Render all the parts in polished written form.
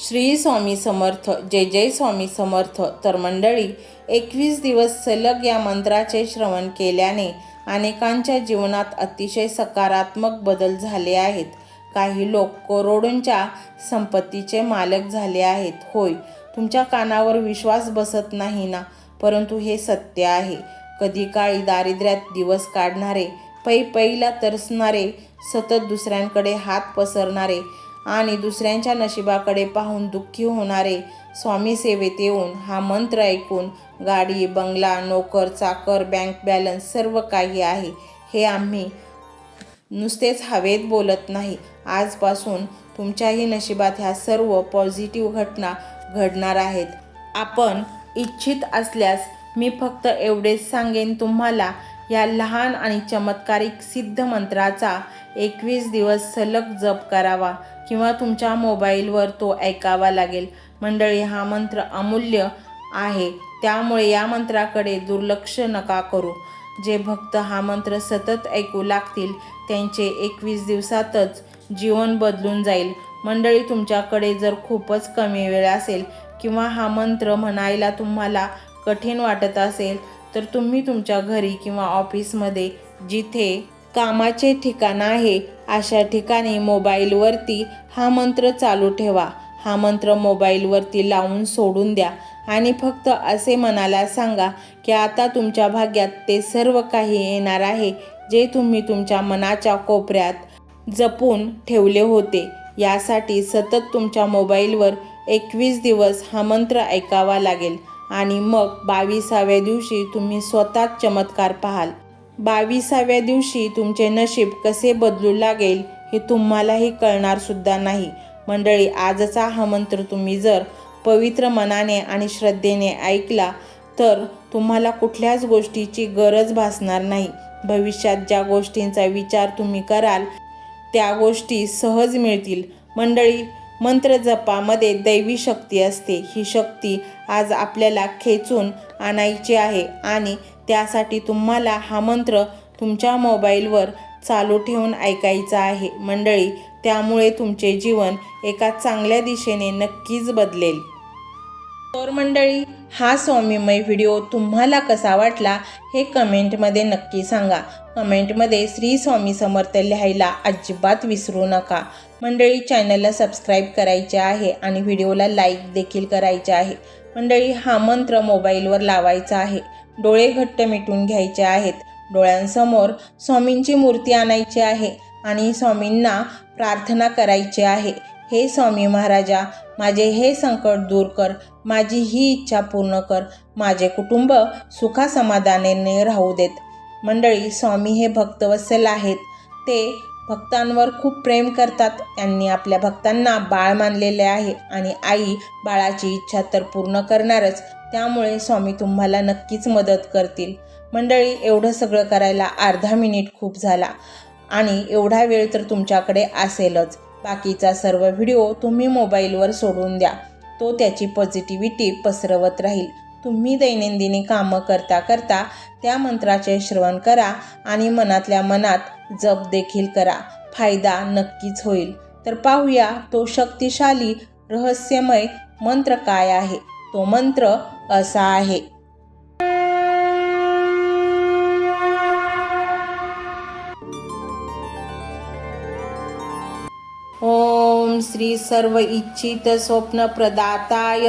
श्री स्वामी समर्थ. जय जय स्वामी समर्थ. तर मंडळी, 21 दिवस सलग या मंत्राचे श्रवण केल्याने अनेकांच्या जीवनात अतिशय सकारात्मक बदल झाले आहेत. काही लोक करोडोंच्या संपत्तीचे मालक झाले आहेत. होय, तुमच्या कानावर विश्वास बसत नाही ना? परंतु हे सत्य आहे. कधी काळी दारिद्र्यात दिवस काढणारे, पैला तरसणारे, सतत दुसऱ्यांकडे हात पसरणारे आणि दुसऱ्यांच्या नशिबाकडे पाहून दुःखी होणारे स्वामी सेवेत येऊन हा मंत्र ऐकून गाडी, बंगला, नोकर, चाकर, बँक बॅलन्स सर्व काही आहे हे आम्ही नुसतेच हवेत बोलत नाही. आजपासून तुमच्याही नशिबात ह्या सर्व पॉझिटिव्ह घटना घडणार आहेत. आपण इच्छित असल्यास मी फक्त एवढेच सांगेन, तुम्हाला या लहान आणि चमत्कारिक सिद्ध मंत्राचा 21 दिवस सलग जप करावा किंवा तुमच्या मोबाईलवर तो ऐकावा लागेल. मंडळी, हा मंत्र अमूल्य आहे, त्यामुळे या मंत्राकडे दुर्लक्ष नका करू. जे भक्त हा मंत्र सतत ऐकू लागतील त्यांचे 21 दिवसातच जीवन बदलून जाईल. मंडळी, तुमच्याकडे जर खूपच कमी वेळ असेल किंवा हा मंत्र म्हणायला तुम्हाला कठीण वाटत असेल तर तुम्ही तुमच्या घरी किंवा ऑफिसमध्ये जिथे कामाचे ठिकाण आहे अशा ठिकाणी मोबाईलवरती हा मंत्र चालू ठेवा. हा मंत्र मोबाईलवरती लावून सोडून द्या आणि फक्त असे मनाला सांगा की आता तुमच्या भाग्यात ते सर्व काही येणार आहे जे तुम्ही तुमच्या मनाच्या कोपऱ्यात जपून ठेवले होते. यासाठी सतत तुमच्या मोबाईलवर 21 दिवस हा मंत्र ऐकावा लागेल आणि मग 22व्या दिवशी तुम्ही स्वतःच चमत्कार पाहाल. 22व्या दिवशी तुमचे नशीब कसे बदलू लागेल हे तुम्हालाही कळणार सुद्धा नाही. मंडळी, आजचा हा मंत्र तुम्ही जर पवित्र मनाने आणि श्रद्धेने ऐकला तर तुम्हाला कुठल्याच गोष्टीची गरज भासणार नाही. भविष्यात ज्या गोष्टींचा विचार तुम्ही कराल त्या गोष्टी सहज मिळतील. मंडळी, मंत्र जपामध्ये दैवी शक्ती असते. ही शक्ती आज आपल्याला खेचून आणायची आहे आणि त्यासाठी तुम्हाला हा मंत्र तुमच्या मोबाईलवर चालू ठेवून ऐकायचा आहे. मंडळी, त्यामुळे तुमचे जीवन एका चांगल्या दिशेने नक्कीच बदलेल. तर मंडळी, हा स्वामीमय व्हिडिओ तुम्हाला कसा वाटला हे कमेंटमध्ये नक्की सांगा. कमेंटमध्ये श्री स्वामी समर्थ लिहायला अजिबात विसरू नका. मंडळी, चॅनलला सबस्क्राईब करायचे आहे आणि व्हिडिओला लाईक देखील करायचे आहे. मंडळी, हा मंत्र मोबाईलवर लावायचा आहे. डोळे घट्ट मिटून घ्यायचे आहेत. डोळ्यांसमोर स्वामींची मूर्ती आणायची आहे आणि स्वामींना प्रार्थना करायची आहे. हे स्वामी महाराजा, माझे हे संकट दूर कर, माझी ही इच्छा पूर्ण कर, माझे कुटुंब सुखासमाधानाने राहू देत. मंडळी, स्वामी हे भक्तवत्सल आहेत. ते भक्तांवर खूप प्रेम करतात. त्यांनी आपल्या भक्तांना बाळ मानलेले आहे आणि आई बाळाची इच्छा तर पूर्ण करणारच. त्यामुळे स्वामी तुम्हाला नक्कीच मदत करतील. मंडळी, एवढं सगळं करायला अर्धा मिनिट खूप झाला आणि एवढा वेळ तर तुमच्याकडे असेलच. बाकीचा सर्व व्हिडिओ तुम्ही मोबाईलवर सोडून द्या. तो त्याची पॉझिटिव्हिटी पसरवत राहील. तुम्ही दैनंदिनी कामं करता करता त्या मंत्राचे श्रवण करा आणि मनातल्या मनात जप देखील करा. फायदा नक्कीच होईल. तर पाहूया तो शक्तिशाली रहस्यमय मंत्र काय आहे. तो मंत्र असा आहे. ओम श्री सर्व इच्छित स्वप्न प्रदाताय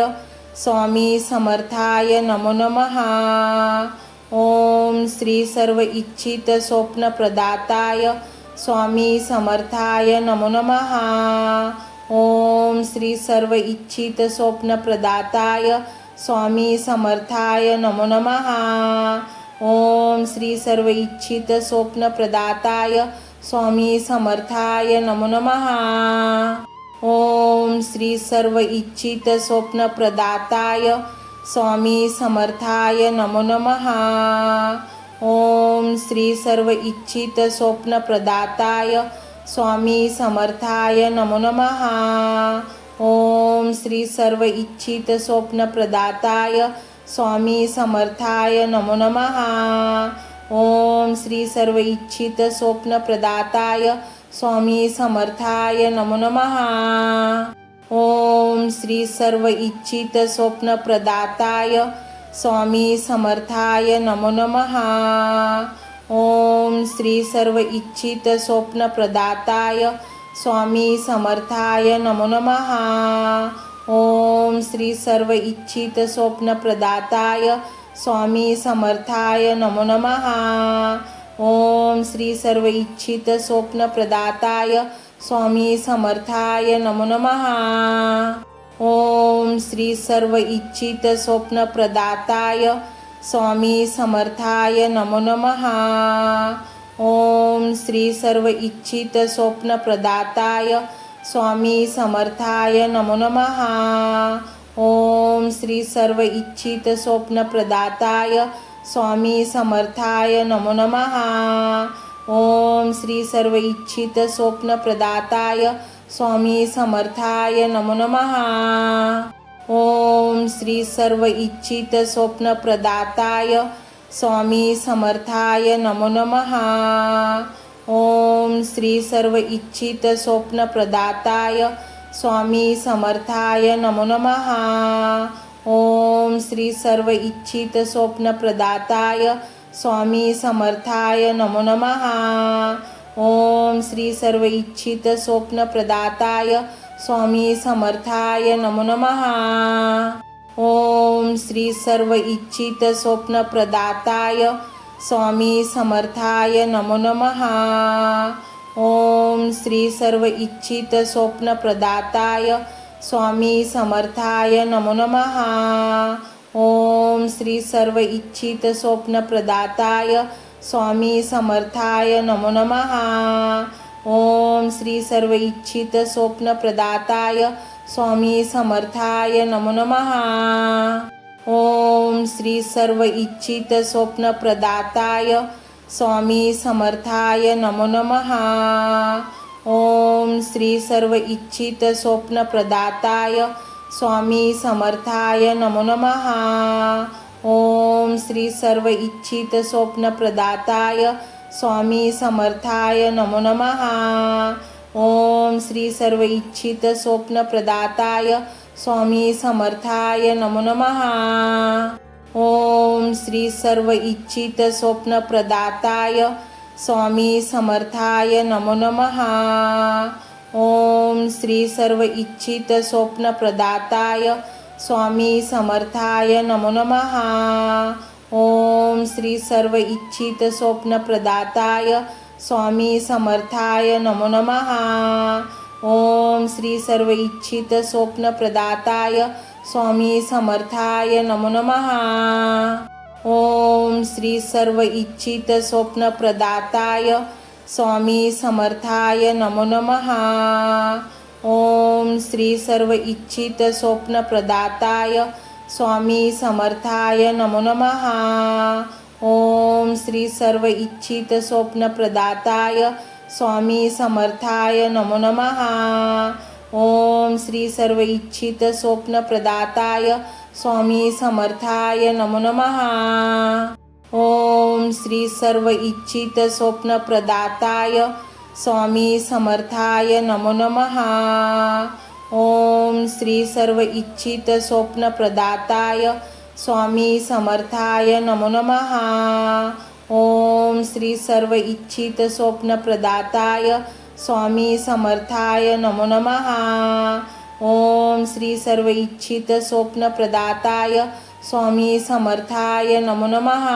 स्वामी समर्थाय नमो नमः. ओम श्री सर्व इच्छित स्वप्न प्रदाताय स्वामी समर्थाय नमो नमः. ओम श्री सर्व इच्छित स्वप्न प्रदाताय स्वामी समर्थाय नमो नमः. ओम श्री सर्व इच्छित स्वप्न प्रदाताय स्वामी समर्थाय नमो नमः. ओम श्री सर्व इच्छित स्वप्न प्रदाताय स्वामी समर्थाय नमो नमः. ओम श्री सर्व इच्छित स्वप्न प्रदाताय स्वामी समर्थाय नमो नमः. ओम श्री सर्व इच्छित स्वप्न प्रदाताय स्वामी समर्थाय नमो नमः. ओम श्री सर्व इच्छित स्वप्न प्रदाताय स्वामी समर्थाय नमो नमः. ओम श्री सर्व इच्छित स्वप्नप्रदाताय स्वामी समर्थाय नमो नमः। ओम श्री सर्व इच्छित स्वप्नप्रदाताय स्वामी समर्थाय नमो नमः। ओम श्री सर्व इच्छित स्वप्नप्रदाताय स्वामी समर्थाय नमो नमः। ओम श्री सर्व इच्छित स्वप्नप्रदाताय स्वामी समर्थाय नमो नमः। ओम श्री सर्व इच्छित स्वप्नप्रदाताय स्वामी समर्थाय नमो नमः। ओम श्री सर्व इच्छित स्वप्नप्रदाताय स्वामी समर्थाय नमो नमः। ओम श्री सर्व इच्छित स्वप्नप्रदाताय स्वामी समर्थाय नमो नमः। ओम श्री सर्व इच्छित स्वप्नप्रदाताय स्वामी समर्थाय नमो नमः। ओम श्री सर्व इच्छित स्वप्नप्रदाताय स्वामी समर्थाय नमो नमः। ओम श्री सर्व इच्छित स्वप्नप्रदाताय स्वामी समर्थाय नमो नमः। ओम श्री सर्व इच्छित स्वप्नप्रदाताय स्वामी समर्थाय नमो नमः। ओम श्री सर्व इच्छित स्वप्नप्रदाताय स्वामी समर्थाय नमो नमः। ओम श्री सर्व इच्छित स्वप्नप्रदाताय स्वामी समर्थाय नमो नमः। ओम श्री सर्व इच्छित स्वप्नप्रदाताय स्वामी समर्थाय नमो नमः। ओम श्री सर्व इच्छित स्वप्नप्रदाताय स्वामी समर्थाय नमो नमः। ओम श्री सर्व इच्छित स्वप्नप्रदाताय स्वामी समर्थाय नमो नमः। ओम श्री सर्व इच्छित स्वप्नप्रदाताय स्वामी समर्थाय नमो नमः। ओम श्री सर्व इच्छित स्वप्नप्रदाताय स्वामी समर्थाय नमो नमः। ओम श्री सर्व इच्छित स्वप्नप्रदाताय स्वामी समर्थाय नमो नमः। ओम श्री सर्व इच्छित स्वप्नप्रदाताय स्वामी समर्थाय नमो नमः। ओम श्री सर्व इच्छित स्वप्नप्रदाताय स्वामी समर्थाय नमो नमः। ओम श्री सर्व इच्छित स्वप्नप्रदाताय स्वामी समर्थाय नमो नमः। ओम श्री सर्व इच्छित स्वप्नप्रदाताय स्वामी समर्थाय नमो नमः। ओम श्री सर्व इच्छित स्वप्नप्रदाताय स्वामी समर्थाय नमो नमः। ओम श्री सर्व इच्छित स्वप्नप्रदाताय स्वामी समर्थाय नमो नमः। ओम श्री सर्व इच्छित स्वप्नप्रदाताय स्वामी समर्थाय नमो नमः। ओम श्री सर्व इच्छित स्वप्नप्रदाताय स्वामी समर्थाय नमो नमः। ओम श्री सर्व इच्छित स्वप्नप्रदाताय स्वामी समर्थाय नमो नमः। ओम श्री सर्व इच्छित स्वप्नप्रदाताय स्वामी समर्थाय नमो नमः। ओम श्री सर्व इच्छित स्वप्नप्रदाताय स्वामी समर्थाय नमो नमः। ओम श्री सर्व इच्छित स्वप्नप्रदाताय स्वामी समर्थाय नमो नमः। ओम श्री सर्व इच्छित स्वप्नप्रदाताय स्वामी समर्थाय नमो नमः।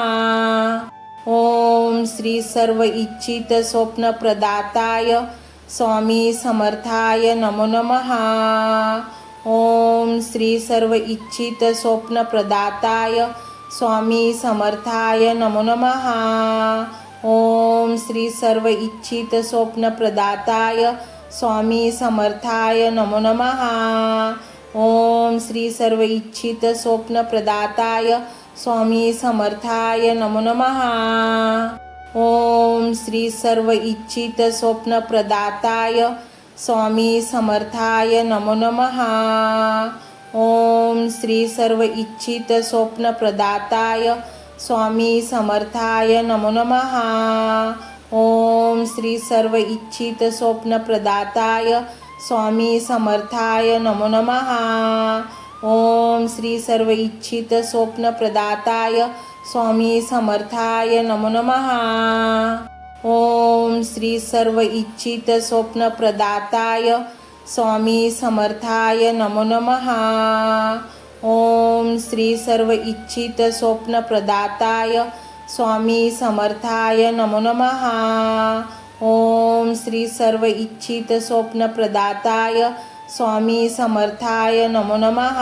ओम श्री सर्व इच्छित स्वप्नप्रदाताय स्वामी समर्थाय नमो नमः। ओम श्री सर्व इच्छित स्वप्नप्रदाताय स्वामी समर्थाय नमो नमः। ओम श्री सर्व इच्छित स्वप्नप्रदाताय स्वामी समर्थाय नमो नमः। ओम श्री सर्व इच्छित स्वप्नप्रदाताय स्वामी समर्थाय नमो नमः। ओम श्री सर्व इच्छित स्वप्नप्रदाताय स्वामी समर्थाय नमो नमः। ओम श्री सर्व इच्छित स्वप्नप्रदाताय स्वामी समर्थाय नमो नमः। ओम श्री सर्व इच्छित स्वप्नप्रदाताय स्वामी समर्थाय नमो नमः। ओम श्री सर्व इच्छित स्वप्न प्रदाताय स्वामी समर्थाय नमो नमः। ओम श्री सर्व इच्छित स्वप्न प्रदाताय स्वामी समर्थाय नमो नमः। ओम श्री सर्व इच्छित स्वप्न प्रदाताय स्वामी समर्थाय नमो नमः। ओम श्री सर्व इच्छित स्वप्न प्रदाताय स्वामी समर्थाय नमो नमः।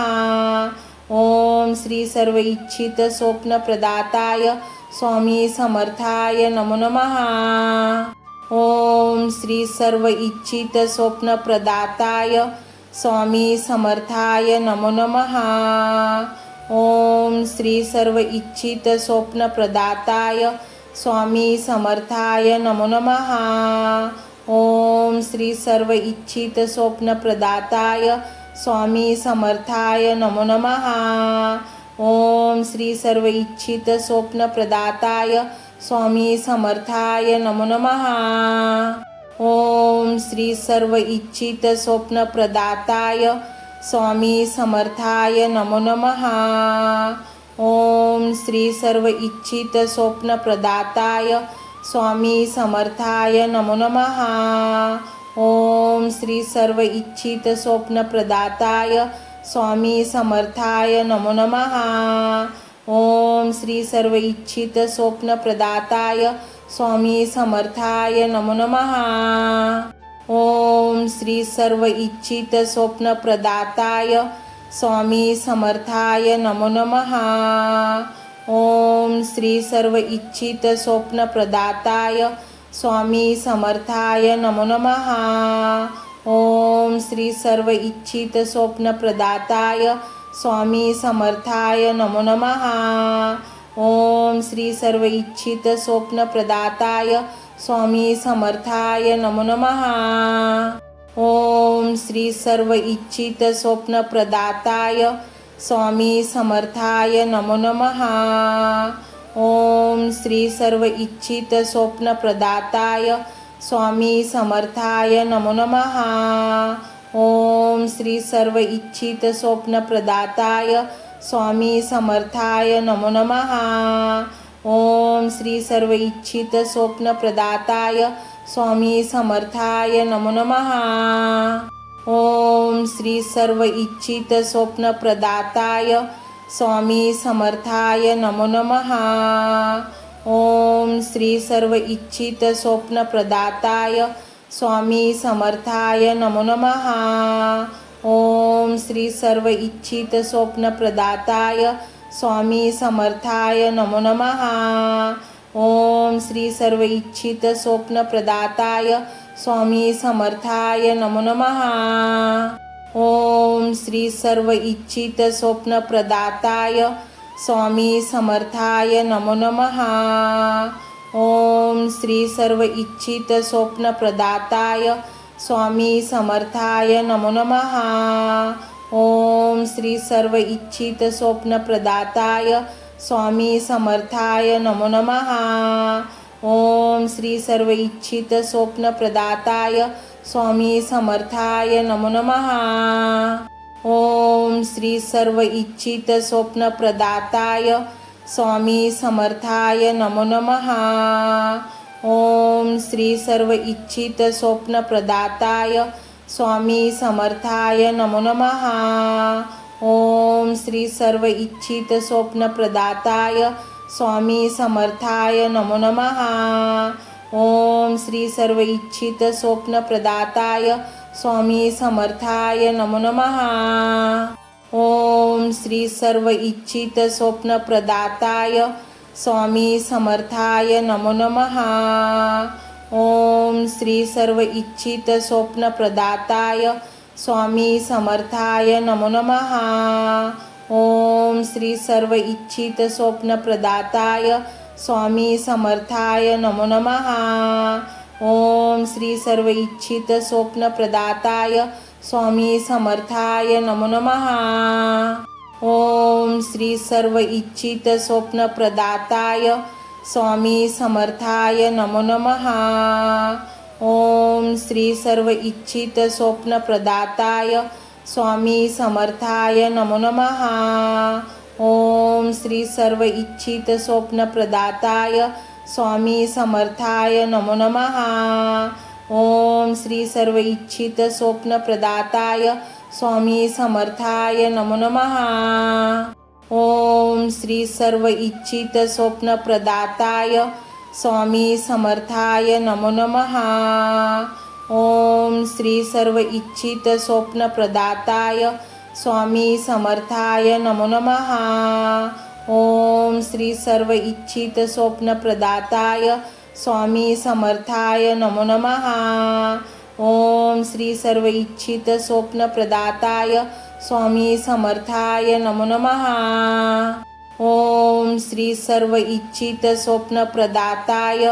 ओम श्री सर्व इच्छित स्वप्न प्रदाताय स्वामी समर्थाय नमो नमः। ओम श्री सर्व इच्छित स्वप्न प्रदाताय स्वामी समर्थाय नमो नमः। ओम श्री सर्व इच्छित स्वप्न प्रदाताय स्वामी समर्थाय नमो नमः। ओम श्री सर्व इच्छित स्वप्न प्रदाताय स्वामी समर्थाय नमो नमः। ओम श्री सर्व इच्छित स्वप्न प्रदाताय स्वामी समर्थाय नमो नमः। ओम श्री सर्व इच्छित स्वप्न प्रदाताय स्वामी समर्थाय नमो नमः। ओम श्री सर्व इच्छित स्वप्न प्रदाताय स्वामी समर्थाय नमो नमः। ओम श्री सर्व इच्छित स्वप्न प्रदाताय स्वामी समर्थाय नमो नमः। ओम श्री सर्व इच्छित स्वप्न प्रदाताय स्वामी समर्थाय नमो नमः। ओम श्री सर्व इच्छित स्वप्न प्रदाताय स्वामी समर्थाय नमो नमः। ओम श्री सर्व इच्छित स्वप्न प्रदाताय स्वामी समर्थाय नमो नमः। ओम श्री सर्व इच्छित स्वप्न प्रदाताय स्वामी समर्थाय नमो नमः। ओम श्री सर्व इच्छित स्वप्न प्रदाताय स्वामी समर्थाय नमो नमः। ओम श्री सर्व इच्छित स्वप्न प्रदाताय स्वामी समर्थाय नमो नमः। ओम श्री सर्व इच्छित स्वप्न प्रदाताय स्वामी समर्थाय नमो नमः। ओम श्री सर्व इच्छित स्वप्न प्रदाताय स्वामी समर्थाय नमो नमः। ओम श्री सर्व इच्छित स्वप्न प्रदाताय स्वामी समर्थाय नमो नमः। ओम श्री सर्व इच्छित स्वप्न प्रदाताय स्वामी समर्थाय नमो नमः। ओम श्री सर्व इच्छित स्वप्न प्रदाताय स्वामी समर्थाय नमो नमः। ओम श्री सर्व इच्छित स्वप्न प्रदाताय स्वामी समर्थाय नमो नमः। ओम श्री सर्व इच्छित स्वप्न प्रदाताय स्वामी समर्थाय नमो नमः। ओम श्री सर्व इच्छित स्वप्न प्रदाताय स्वामी समर्थाय नमो नमः। ओम श्री सर्व इच्छित स्वप्न प्रदाताय स्वामी समर्थाय नमो नमः। ओम श्री सर्व इच्छित स्वप्न प्रदाताय स्वामी समर्थाय नमो नमः। ओम श्री सर्व इच्छित स्वप्न प्रदाताय स्वामी समर्थाय नमो नमः। ओम श्री सर्व इच्छित स्वप्न प्रदाताय स्वामी समर्थाय नमो नमः। ओम श्री सर्व इच्छित स्वप्न प्रदाताय स्वामी समर्थाय नमो नमः। ओम श्री सर्व इच्छित स्वप्न प्रदाताय स्वामी समर्थाय नमो नमः। ओम श्री सर्व इच्छित स्वप्न प्रदाताय स्वामी समर्थाय नमो नमः। ओम श्री सर्व इच्छित स्वप्न प्रदाताय स्वामी समर्थाय नमो नमः। ओम श्री सर्व इच्छित स्वप्न प्रदाताय स्वामी समर्थाय नमो नमः। ओम श्री सर्व इच्छित स्वप्न प्रदाताय स्वामी समर्थाय नमो नमः। ओम श्री सर्व इच्छित स्वप्न प्रदाताय स्वामी समर्थाय नमो नमः। ओम श्री सर्व इच्छित स्वप्न प्रदाताय स्वामी समर्थाय नमो नमः। ओम श्री सर्व इच्छित स्वप्न प्रदाताय स्वामी समर्थाय नमो नमः। ओम श्री सर्व इच्छित स्वप्न प्रदाताय स्वामी समर्थाय नमो नमः। ओम श्री सर्व इच्छित स्वप्न प्रदाताय स्वामी समर्थाय नमो नमः। ओम श्री सर्व इच्छित स्वप्न प्रदाताय स्वामी समर्थाय नमो नमः। ओम श्री सर्व इच्छित स्वप्न प्रदाताय स्वामी समर्थाय नमो नमः। ओम श्री सर्व इच्छित स्वप्न प्रदाताय स्वामी समर्थाय नमो नमः। ओम श्री सर्व इच्छित स्वप्न प्रदाताय स्वामी समर्थाय नमो नमः। ओम श्री सर्व इच्छित स्वप्न प्रदाताय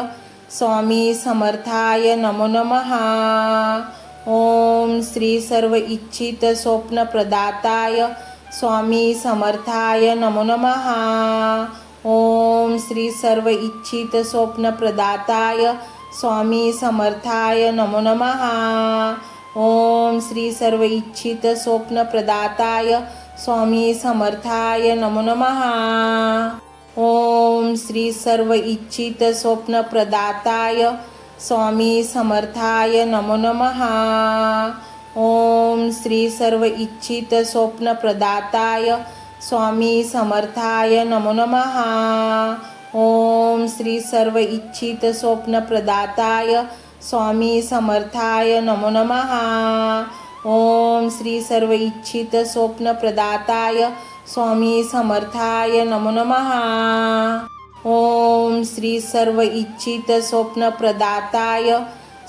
स्वामी समर्थाय नमो नमः। ओम श्री सर्व इच्छित स्वप्न प्रदाताय स्वामी समर्थाय नमो नमः। ओम श्री सर्व इच्छित स्वप्न प्रदाताय स्वामी समर्थाय नमो नमः। ओम श्री सर्व इच्छित स्वप्न प्रदाताय स्वामी समर्थाय नमो नमः। ओम श्री सर्व इच्छित स्वप्न प्रदाताय स्वामी समर्थाय नमो नमः। ओम श्री सर्व इच्छित स्वप्न प्रदाताय स्वामी समर्थाय नमो नमः। ओम श्री सर्व इच्छित स्वप्न प्रदाताय स्वामी समर्थाय नमो नमः। ओम श्री सर्व इच्छित स्वप्न प्रदाताय स्वामी समर्थाय नमो नमः। ओम श्री सर्व इच्छित स्वप्न प्रदाताय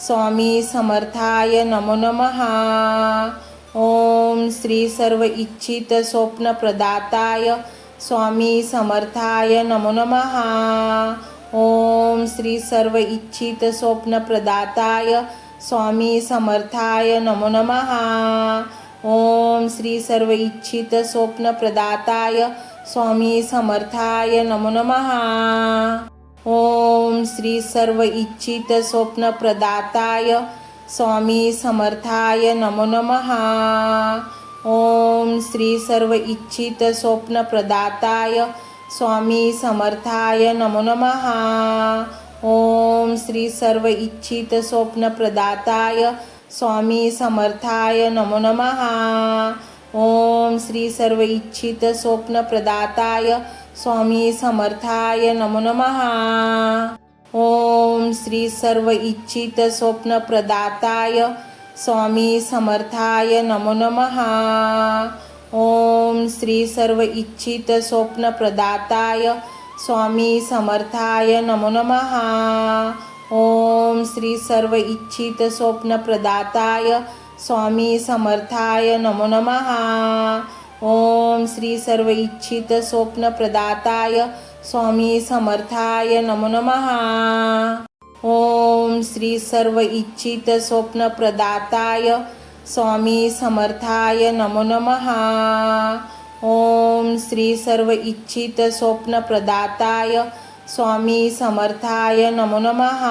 स्वामी समर्थाय नमो नमः। ओम श्री सर्व इच्छित स्वप्न प्रदाताय स्वामी समर्थाय नमो नमः। ओम श्री सर्व इच्छित स्वप्न प्रदाताय स्वामी समर्थाय नमो नमः। ओम श्री सर्व इच्छित स्वप्न प्रदाताय स्वामी समर्थाय नमो नमः। ओम श्री सर्व इच्छित स्वप्न प्रदाताय स्वामी समर्थाय नमो नमः। ओम श्री सर्व इच्छित स्वप्न प्रदाताय स्वामी समर्थाय नमो नमः। ओम श्री सर्व इच्छित स्वप्न प्रदाताय स्वामी समर्थाय नमो नमः। ओम श्री सर्व इच्छित स्वप्न प्रदाताय स्वामी समर्थाय नमो नमः। ओम श्री सर्व इच्छित स्वप्न प्रदाताय स्वामी समर्थाय नमो नमः। ओम श्री सर्व इच्छित स्वप्न प्रदाताय स्वामी समर्थाय नमो नमः। ओम श्री सर्व इच्छित स्वप्न प्रदाताय स्वामी समर्थाय नमो नमः। ओम श्री सर्व इच्छित स्वप्न प्रदाताय स्वामी समर्थाय नमो नमः। ओम श्री सर्व इच्छित स्वप्न प्रदाताय स्वामी समर्थाय नमो नमः। ओम श्री सर्व इच्छित स्वप्न प्रदाताय स्वामी समर्थाय नमो नमः।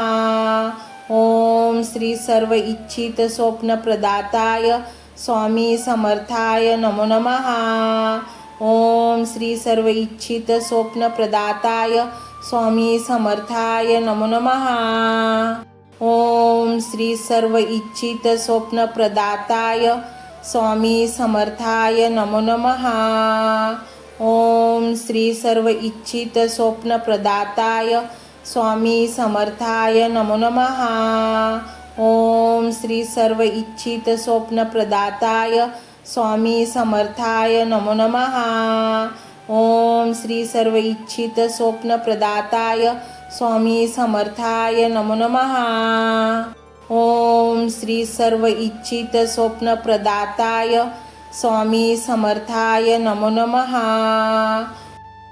ओम श्री सर्व इच्छित स्वप्न प्रदाताय स्वामी समर्थाय नमो नमः। ओम श्री सर्व इच्छित स्वप्न प्रदाताय स्वामी समर्थाय नमो नमः। ओम श्री सर्व इच्छित स्वप्न प्रदाताय स्वामी समर्थाय नमो नमः। ओम श्री सर्व इच्छित स्वप्न प्रदाताय स्वामी समर्थाय नमो नमः। ओम श्री सर्व इच्छित स्वप्न प्रदाताय स्वामी समर्थाय नमो नमः। ओम श्री सर्व इच्छित स्वप्न प्रदाताय स्वामी समर्थाय नमो नमः। ओम श्री सर्व इच्छित स्वप्न प्रदाताय स्वामी समर्थाय नमो नमः।